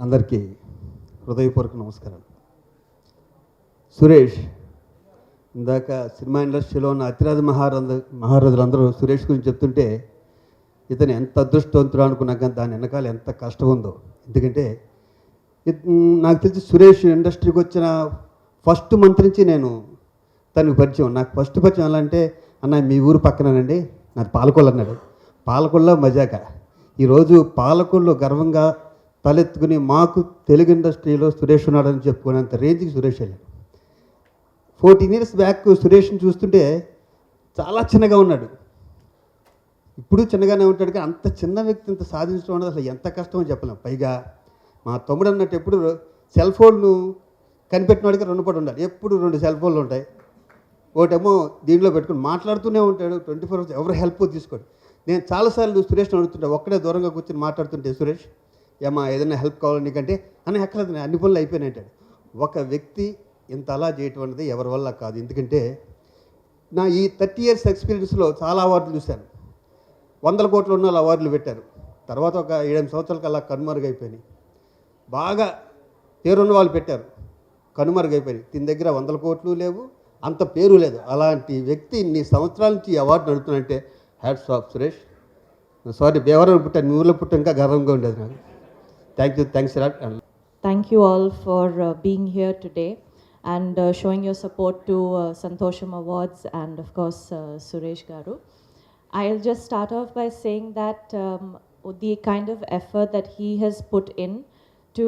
అందరికీ హృదయపూర్వక నమస్కారాలు. సురేష్, ఇందాక సినిమా ఇండస్ట్రీలో ఉన్న అతిరాజ మహారాజులందరూ సురేష్ గురించి చెప్తుంటే ఇతను ఎంత అదృష్టవంతుడు అనుకున్నాక కానీ దాని వెనకాల ఎంత కష్టం ఉందో. ఎందుకంటే నాకు తెలిసి సురేష్ ఇండస్ట్రీకి వచ్చిన ఫస్ట్ మంత్ నుంచి నేను తనకు పరిచయం. నాకు ఫస్ట్ పరిచయం ఎలా అంటే, అన్న మీ ఊరు పక్కనేనండి, నాది పాలకొల్లు అన్నాడు. పాలకొల్లో మజాక. ఈరోజు పాలకొల్లు గర్వంగా తలెత్తుకుని మాకు తెలుగు ఇండస్ట్రీలో సురేష్ ఉన్నాడని చెప్పుకునేంత రేంజ్కి సురేష్ వెళ్ళాడు. 14 years బ్యాక్ సురేష్ని చూస్తుంటే చాలా చిన్నగా ఉన్నాడు. ఇప్పుడు చిన్నగానే ఉంటాడు, కానీ అంత చిన్న వ్యక్తి ఇంత సాధించడం అనేది అసలు ఎంత కష్టమో చెప్పలేం. పైగా మా తమ్ముడు అన్నట్టు ఎప్పుడు సెల్ ఫోన్ను కనిపెట్టిన వాడికి 2 పడి ఉండాలి. ఎప్పుడు 2 సెల్ ఫోన్లు ఉంటాయి. ఒకటేమో దీంట్లో పెట్టుకుని మాట్లాడుతూనే ఉంటాడు. 24 hours ఎవరు హెల్ప్ తీసుకోండి. నేను చాలాసార్లు సురేష్ని అడుగుతుంటా, ఒక్కడే దూరంగా కూర్చొని మాట్లాడుతుంటే, సురేష్ ఏమా ఏదైనా హెల్ప్ కావాలి నీకంటే, అని ఎక్కలేదు, అన్ని పనులు అయిపోయినాయి అంటాడు. ఒక వ్యక్తి ఇంత అలా చేయటం అనేది ఎవరి వల్ల కాదు. ఎందుకంటే నా ఈ 30 years ఎక్స్పీరియన్స్లో చాలా అవార్డులు చూశాను. 100 కోట్లు ఉన్న వాళ్ళు అవార్డులు పెట్టారు. తర్వాత ఒక 7-8 సంవత్సరాలకి అలా కనుమరుగైపోయినాయి. బాగా పేరున్న వాళ్ళు పెట్టారు, కనుమరుగైపోయినాయి. దీని దగ్గర 100 కోట్లు లేవు, అంత పేరు లేదు. అలాంటి వ్యక్తి ఇన్ని సంవత్సరాల నుంచి ఈ అవార్డు నడుపుతున్నానంటే హ్యాట్స్ ఆఫ్ సురేష్. సారీ, బేవరం పుట్టాను, మీ ఊళ్ళో పుట్ట ఇంకా గర్వంగా ఉండేది నాకు. Thanks a lot. Thank you all for being here today and showing your support to Santosham Awards and of course Suresh Garu. I'll just start off by saying that the kind of effort that he has put in to